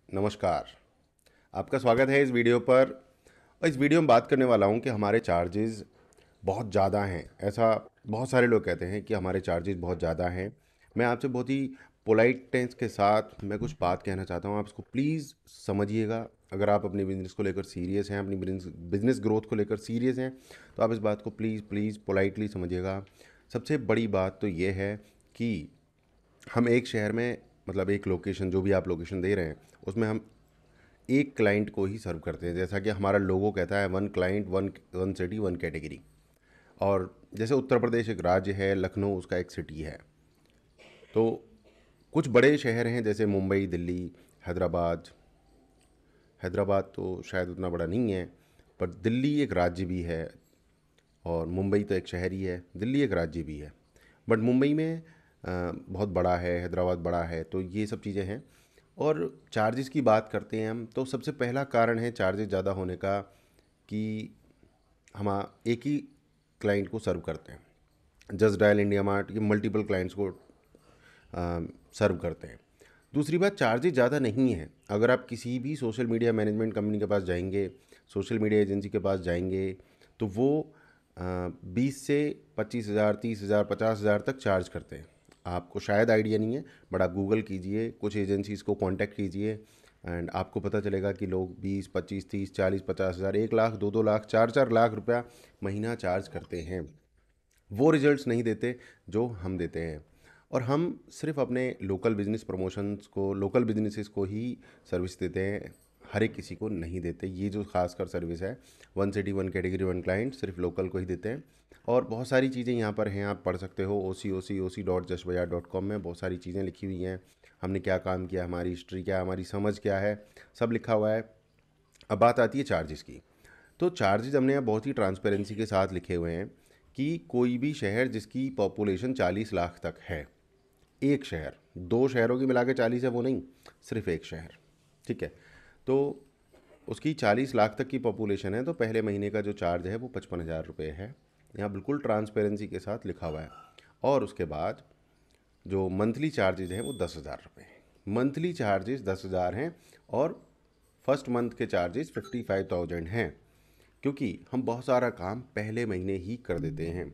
नमस्कार। आपका स्वागत है इस वीडियो पर। और इस वीडियो में बात करने वाला हूं कि हमारे चार्जेस बहुत ज़्यादा हैं। ऐसा बहुत सारे लोग कहते हैं कि हमारे चार्जेस बहुत ज़्यादा हैं। मैं आपसे बहुत ही पोलाइटनेस के साथ मैं कुछ बात कहना चाहता हूं, आप इसको प्लीज़ समझिएगा। अगर आप अपने बिज़नेस को लेकर सीरियस हैं, अपनी बिज़नेस ग्रोथ को लेकर सीरियस हैं, तो आप इस बात को प्लीज़ प्लीज़ पोलाइटली समझिएगा। सबसे बड़ी बात तो ये है कि हम एक शहर में, मतलब एक लोकेशन, जो भी आप लोकेशन दे रहे हैं, उसमें हम एक क्लाइंट को ही सर्व करते हैं। जैसा कि हमारा लोगो कहता है, one client one one city one category. और जैसे उत्तर प्रदेश एक राज्य है, लखनऊ उसका एक सिटी है। तो कुछ बड़े शहर हैं जैसे मुंबई, दिल्ली, हैदराबाद। हैदराबाद तो शायद उतना बड़ा नहीं है, पर दिल्ली एक राज्य भी है। और मुंबई तो एक शहर ही है, दिल्ली एक राज्य भी है। बट मुंबई में बहुत बड़ा है, हैदराबाद बड़ा है, तो ये सब चीज़ें हैं। और चार्जेस की बात करते हैं हम, तो सबसे पहला कारण है चार्जेस ज़्यादा होने का कि हम एक ही क्लाइंट को सर्व करते हैं। जस्ट डायल, इंडिया मार्ट, ये मल्टीपल क्लाइंट्स को सर्व करते हैं। दूसरी बात, चार्जेस ज़्यादा नहीं है। अगर आप किसी भी सोशल मीडिया मैनेजमेंट कंपनी के पास जाएंगे, सोशल मीडिया एजेंसी के पास जाएंगे, तो वो 20 से 25,000, 30,000, 50,000 तक चार्ज करते हैं। आपको शायद आइडिया नहीं है, बट आप गूगल कीजिए, कुछ एजेंसीज़ को कांटेक्ट कीजिए, एंड आपको पता चलेगा कि लोग 20, 25, 30, 40, 50,000, 1 लाख, 2 लाख, 4 लाख रुपया महीना चार्ज करते हैं। वो रिजल्ट्स नहीं देते जो हम देते हैं। और हम सिर्फ अपने लोकल बिजनेस प्रमोशंस को, लोकल बिजनेसेस को ही सर्विस देते हैं, हर एक किसी को नहीं देते। ये जो खासकर सर्विस है, one city one category one client, सिर्फ लोकल को ही देते हैं। और बहुत सारी चीज़ें यहाँ पर हैं, आप पढ़ सकते हो। oc.justbazaar.com में बहुत सारी चीज़ें लिखी हुई हैं। हमने क्या काम किया, हमारी हिस्ट्री क्या है, हमारी समझ क्या है, सब लिखा हुआ है। अब बात आती है चार्जेस की। तो चार्जेस हमने यहाँ बहुत ही ट्रांसपेरेंसी के साथ लिखे हुए हैं कि कोई भी शहर जिसकी पॉपुलेशन 40 लाख तक है, एक शहर, दो शहरों की मिला के 40 है वो नहीं, सिर्फ एक शहर, ठीक है, तो उसकी 40 लाख तक की पॉपुलेशन है, तो पहले महीने का जो चार्ज है वो 55,000 रुपये है। यहाँ बिल्कुल ट्रांसपेरेंसी के साथ लिखा हुआ है। और उसके बाद जो मंथली चार्जेज हैं वो 10,000 रुपये हैं। मंथली चार्जेस 10,000 हैं, और फर्स्ट मंथ के चार्जेस 55,000 हैं। क्योंकि हम बहुत सारा काम पहले महीने ही कर देते हैं।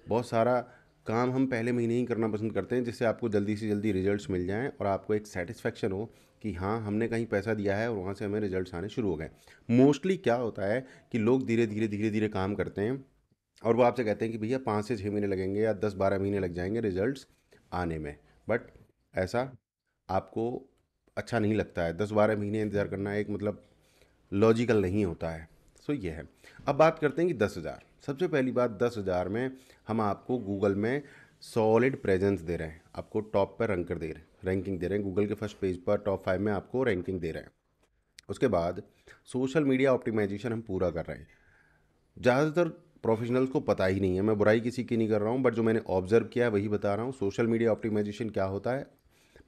बहुत सारा काम हम पहले महीने ही करना पसंद करते हैं, जिससे आपको जल्दी से जल्दी रिजल्ट्स मिल जाएं और आपको एक सेटिस्फेक्शन हो कि हाँ, हमने कहीं पैसा दिया है और वहाँ से हमें रिजल्ट्स आने शुरू हो गए। मोस्टली क्या होता है कि लोग धीरे धीरे धीरे धीरे काम करते हैं, और वो आपसे कहते हैं कि भैया 5 से 6 महीने लगेंगे या 10-12 महीने लग जाएंगे रिजल्ट्स आने में। बट ऐसा आपको अच्छा नहीं लगता है। 10-12 महीने इंतज़ार करना एक, मतलब, लॉजिकल नहीं होता है। सो ये है। अब बात करते हैं कि 10,000। सबसे पहली बात, 10,000 में हम आपको गूगल में सॉलिड प्रेजेंस दे रहे हैं, आपको टॉप पर रैंक कर दे रहे हैं, रैंकिंग दे रहे हैं, गूगल के फर्स्ट पेज पर टॉप 5 में आपको रैंकिंग दे रहे हैं। उसके बाद सोशल मीडिया ऑप्टिमाइजेशन हम पूरा कर रहे हैं। ज़्यादातर प्रोफेशनल्स को पता ही नहीं है, मैं बुराई किसी की नहीं कर रहा हूँ, बट जो मैंने ऑब्जर्व किया है वही बता रहा हूँ। सोशल मीडिया ऑप्टिमाइजेशन क्या होता है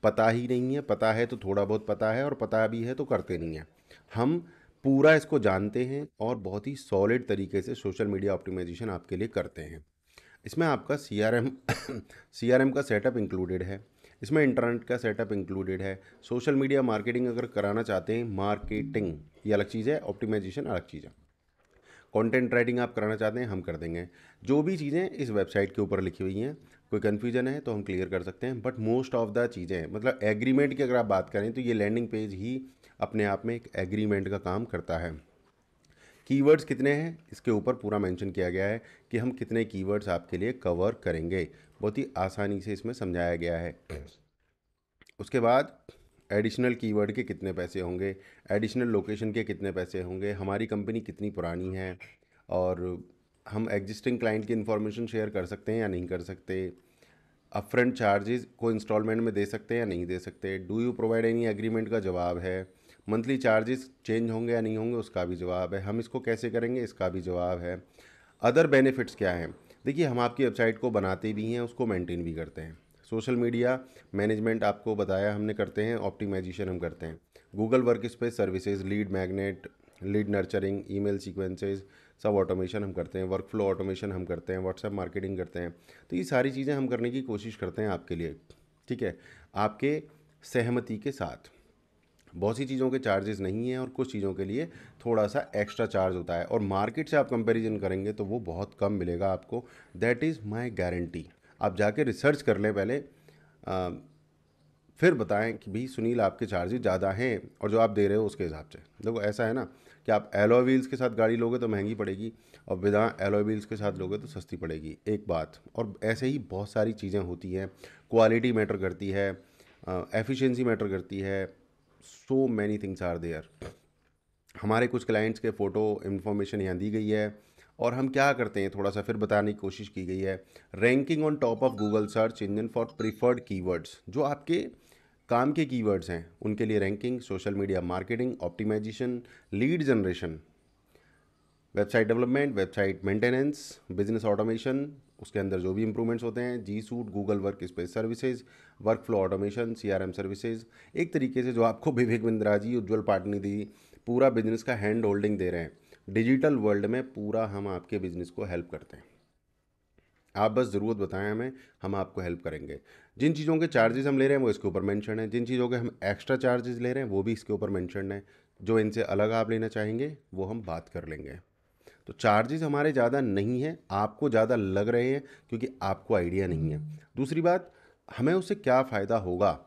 पता ही नहीं है। पता है तो थोड़ा बहुत पता है, और पता भी है तो करते नहीं हैं। हम पूरा इसको जानते हैं और बहुत ही सॉलिड तरीके से सोशल मीडिया ऑप्टिमाइजेशन आपके लिए करते हैं। इसमें आपका सीआरएम का सेटअप इंक्लूडेड है, इसमें इंटरनेट का सेटअप इंक्लूडेड है। सोशल मीडिया मार्केटिंग अगर कराना चाहते हैं, मार्केटिंग ये अलग चीज़ है, ऑप्टिमाइजेशन अलग चीज़ है। कंटेंट राइटिंग आप कराना चाहते हैं, हम कर देंगे। जो भी चीज़ें इस वेबसाइट के ऊपर लिखी हुई हैं, कोई कन्फ्यूजन है तो हम क्लियर कर सकते हैं। बट मोस्ट ऑफ द चीज़ें, मतलब एग्रीमेंट की अगर आप बात करें, तो ये लैंडिंग पेज ही अपने आप में एक एग्रीमेंट का काम करता है। कीवर्ड्स कितने हैं इसके ऊपर पूरा मेंशन किया गया है कि हम कितने कीवर्ड्स आपके लिए कवर करेंगे। बहुत ही आसानी से इसमें समझाया गया है। उसके बाद एडिशनल कीवर्ड के कितने पैसे होंगे, एडिशनल लोकेशन के कितने पैसे होंगे, हमारी कंपनी कितनी पुरानी है, और हम एग्जिस्टिंग क्लाइंट की इन्फॉर्मेशन शेयर कर सकते हैं या नहीं कर सकते, अपफ्रंट चार्जेस को इंस्टॉलमेंट में दे सकते हैं या नहीं दे सकते, do you provide any agreement का जवाब है, मंथली चार्जेस चेंज होंगे या नहीं होंगे उसका भी जवाब है, हम इसको कैसे करेंगे इसका भी जवाब है। अदर बेनिफिट्स क्या हैं? देखिए, हम आपकी वेबसाइट को बनाते भी हैं, उसको मेंटेन भी करते हैं। सोशल मीडिया मैनेजमेंट आपको बताया हमने करते हैं, ऑप्टिमाइजेशन हम करते हैं। Google work space services, lead magnet, lead nurturing, email sequences, सब ऑटोमेशन हम करते हैं। वर्क फ्लो ऑटोमेशन हम करते हैं, व्हाट्सएप मार्केटिंग करते हैं। तो ये सारी चीज़ें हम करने की कोशिश करते हैं आपके लिए, ठीक है, आपके सहमति के साथ। बहुत सी चीज़ों के चार्जेस नहीं हैं और कुछ चीज़ों के लिए थोड़ा सा एक्स्ट्रा चार्ज होता है, और मार्केट से आप कंपैरिजन करेंगे तो वो बहुत कम मिलेगा आपको। That is my guarantee. आप जाके रिसर्च कर लें पहले, अ, फिर बताएं कि भाई सुनील आपके चार्जेस ज़्यादा हैं और जो आप दे रहे हो उसके हिसाब से। देखो ऐसा है ना कि आप एलॉय व्हील्स के साथ गाड़ी लोगे तो महंगी पड़ेगी, और बिना एलॉय व्हील्स के साथ लोगे तो सस्ती पड़ेगी, एक बात। और ऐसे ही बहुत सारी चीज़ें होती हैं, क्वालिटी मैटर करती है, एफिशिएंसी मैटर करती है, so many things are there. हमारे कुछ क्लाइंट्स के फ़ोटो इन्फॉर्मेशन यहाँ दी गई है, और हम क्या करते हैं थोड़ा सा फिर बताने की कोशिश की गई है। Ranking on top of Google search engine for preferred keywords, जो आपके काम के कीवर्ड्स हैं उनके लिए ranking, social media marketing optimisation, lead generation, website development, website maintenance, business automation, उसके अंदर जो भी इंप्रूवमेंट्स होते हैं, G suite, Google work space services, work flow automation, CRM services. एक तरीके से जो आपको विवेक बिंद्रा जी, उज्ज्वल पाटनी पूरा बिजनेस का हैंड होल्डिंग दे रहे हैं। डिजिटल वर्ल्ड में पूरा हम आपके बिजनेस को हेल्प करते हैं। आप बस ज़रूरत बताएं हमें, हम आपको हेल्प करेंगे। जिन चीज़ों के चार्जेस हम ले रहे हैं वो इसके ऊपर मेंशन है, जिन चीज़ों के हम एक्स्ट्रा चार्जेस ले रहे हैं वो भी इसके ऊपर मेंशन है। जो इनसे अलग आप लेना चाहेंगे वो हम बात कर लेंगे। तो चार्जेस हमारे ज़्यादा नहीं हैं, आपको ज़्यादा लग रहे हैं क्योंकि आपको आइडिया नहीं है। दूसरी बात, हमें उससे क्या फ़ायदा होगा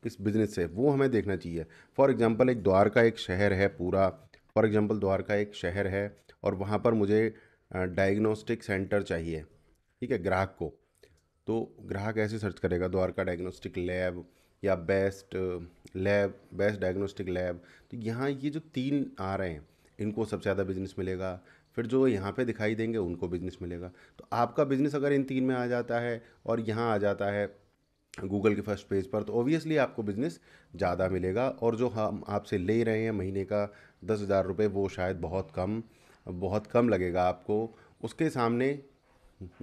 इस बिज़नेस से, वो हमें देखना चाहिए। फॉर एग्ज़ाम्पल एक द्वारका एक शहर है पूरा, फॉर एग्ज़ाम्पल द्वारका एक शहर है और वहाँ पर मुझे डायग्नोस्टिक सेंटर चाहिए, ठीक है, ग्राहक को। तो ग्राहक ऐसे सर्च करेगा द्वारका डायग्नोस्टिक लैब या बेस्ट डायग्नोस्टिक लैब। तो यहाँ ये जो तीन आ रहे हैं इनको सबसे ज़्यादा बिजनेस मिलेगा, फिर जो यहाँ पे दिखाई देंगे उनको बिजनेस मिलेगा। तो आपका बिजनेस अगर इन तीन में आ जाता है और यहाँ आ जाता है गूगल के फर्स्ट पेज पर, तो ऑब्वियसली आपको बिज़नेस ज़्यादा मिलेगा। और जो हम आपसे ले रहे हैं महीने का 10,000 रुपये, वो शायद बहुत कम लगेगा आपको उसके सामने।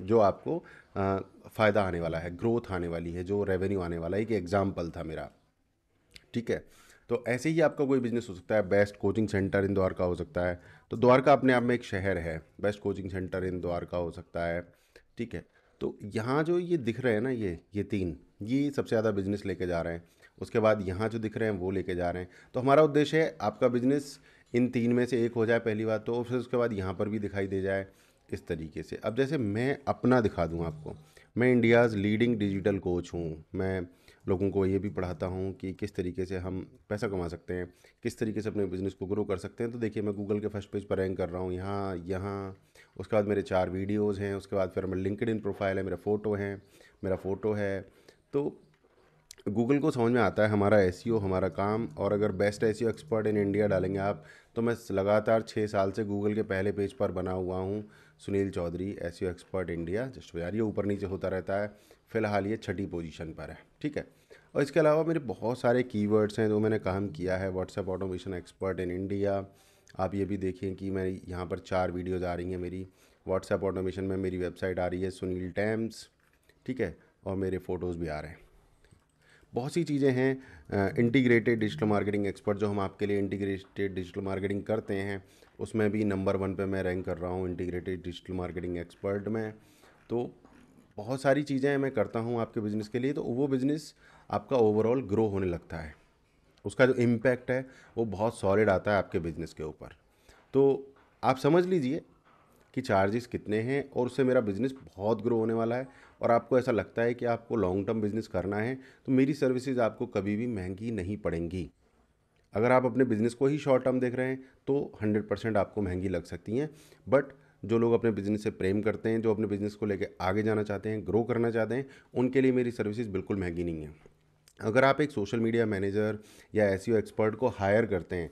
जो आपको फ़ायदा आने वाला है, ग्रोथ आने वाली है, जो रेवेन्यू आने वाला है, एक एग्जाम्पल था मेरा, ठीक है। तो ऐसे ही आपका कोई बिजनेस हो सकता है। बेस्ट कोचिंग सेंटर इन द्वारका हो सकता है। तो द्वारका अपने आप में एक शहर है, बेस्ट कोचिंग सेंटर इन द्वारका हो सकता है, ठीक है। तो यहाँ जो ये दिख रहे हैं ना, ये तीन, ये सबसे ज़्यादा बिजनेस लेके जा रहे हैं। उसके बाद यहाँ जो दिख रहे हैं वो लेके जा रहे हैं। तो हमारा उद्देश्य है आपका बिजनेस इन तीन में से एक हो जाए पहली बात तो, फिर उसके बाद यहाँ पर भी दिखाई दे जाए इस तरीके से। अब जैसे मैं अपना दिखा दूँ आपको, मैं इंडियाज़ लीडिंग डिजिटल कोच हूँ। मैं लोगों को ये भी पढ़ाता हूँ कि किस तरीके से हम पैसा कमा सकते हैं, किस तरीके से अपने बिज़नेस को ग्रो कर सकते हैं। तो देखिए मैं गूगल के फर्स्ट पेज पर रैंक कर रहा हूँ, यहाँ यहाँ। उसके बाद मेरे 4 वीडियोज़ हैं, उसके बाद फिर मेरा लिंक्डइन प्रोफाइल है, मेरा फ़ोटो है। तो गूगल को समझ में आता है हमारा एसईओ, हमारा काम। और अगर best SEO expert in India डालेंगे आप, तो मैं लगातार 6 साल से गूगल के पहले पेज पर बना हुआ हूँ, Sunil Chaudhary SEO expert India. Just यार ये ऊपर नीचे होता रहता है, फिलहाल ये 6ठी पोजीशन पर है, ठीक है। और इसके अलावा मेरे बहुत सारे कीवर्ड्स हैं जो मैंने काम किया है। WhatsApp automation expert in India, आप ये भी देखें कि मैं यहाँ पर 4 वीडियोज़ आ रही हैं मेरी व्हाट्सएप ऑटोमेशन में। मेरी वेबसाइट आ रही है सुनील टैम्स, ठीक है, और मेरे फ़ोटोज़ भी आ रहे हैं। बहुत सी चीज़ें हैं। इंटीग्रेटेड डिजिटल मार्केटिंग एक्सपर्ट, जो हम आपके लिए इंटीग्रेटेड डिजिटल मार्केटिंग करते हैं, उसमें भी नंबर 1 पे मैं रैंक कर रहा हूँ इंटीग्रेटेड डिजिटल मार्केटिंग एक्सपर्ट में। तो बहुत सारी चीज़ें मैं करता हूँ आपके बिज़नेस के लिए, तो वो बिज़नेस आपका ओवरऑल ग्रो होने लगता है। उसका जो इम्पैक्ट है वो बहुत सॉलिड आता है आपके बिज़नेस के ऊपर। तो आप समझ लीजिए कि चार्जेस कितने हैं, और उससे मेरा बिज़नेस बहुत ग्रो होने वाला है। और आपको ऐसा लगता है कि आपको लॉन्ग टर्म बिज़नेस करना है, तो मेरी सर्विसेज आपको कभी भी महंगी नहीं पड़ेंगी। अगर आप अपने बिज़नेस को ही शॉर्ट टर्म देख रहे हैं तो 100% आपको महंगी लग सकती हैं। बट जो लोग अपने बिज़नेस से प्रेम करते हैं, जो अपने बिज़नेस को लेकर आगे जाना चाहते हैं, ग्रो करना चाहते हैं, उनके लिए मेरी सर्विसेज बिल्कुल महंगी नहीं है। अगर आप एक सोशल मीडिया मैनेजर या एसईओ एक्सपर्ट को हायर करते हैं,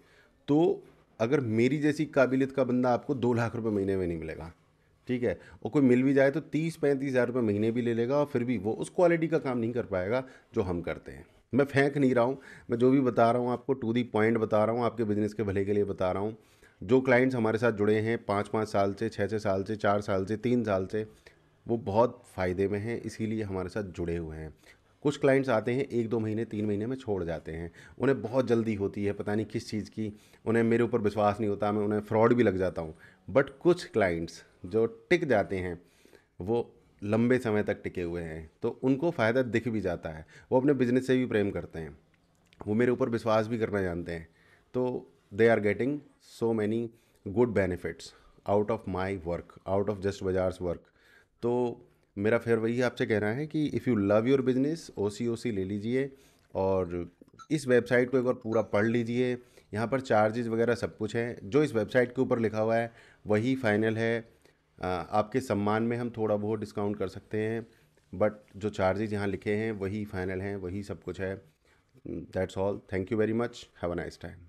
तो अगर मेरी जैसी काबिलियत का बंदा आपको 2 लाख रुपए महीने में नहीं मिलेगा, ठीक है। और कोई मिल भी जाए तो 30-35 हज़ार रुपये महीने भी ले लेगा, और फिर भी वो उस क्वालिटी का काम नहीं कर पाएगा जो हम करते हैं। मैं फेंक नहीं रहा हूँ, मैं जो भी बता रहा हूँ आपको टू दी पॉइंट बता रहा हूँ, आपके बिज़नेस के भले के लिए बता रहा हूँ। जो क्लाइंट्स हमारे साथ जुड़े हैं 5-5 साल से, 6-6 साल से, 4 साल से, 3 साल से, वो बहुत फ़ायदे में हैं, इसीलिए हमारे साथ जुड़े हुए हैं। कुछ क्लाइंट्स आते हैं 1-2 महीने 3 महीने में छोड़ जाते हैं, उन्हें बहुत जल्दी होती है पता नहीं किस चीज़ की, उन्हें मेरे ऊपर विश्वास नहीं होता, मैं उन्हें फ्रॉड भी लग जाता हूँ। बट कुछ क्लाइंट्स जो टिक जाते हैं, वो लंबे समय तक टिके हुए हैं, तो उनको फ़ायदा दिख भी जाता है, वो अपने बिजनेस से भी प्रेम करते हैं। वो मेरे ऊपर विश्वास भी करना जानते हैं। तो they are getting so many good benefits out of my work, out of just बाजार्स वर्क। तो मेरा फिर वही आपसे कहना है कि if you love your business, OC ले लीजिए और इस वेबसाइट को एक बार पूरा पढ़ लीजिए। यहाँ पर चार्जेस वगैरह सब कुछ है, जो इस वेबसाइट के ऊपर लिखा हुआ है वही फाइनल है। आपके सम्मान में हम थोड़ा बहुत डिस्काउंट कर सकते हैं, बट जो चार्जेस यहाँ लिखे हैं वही फाइनल हैं, वही सब कुछ है। That's all. Thank you very much. Have a nice time.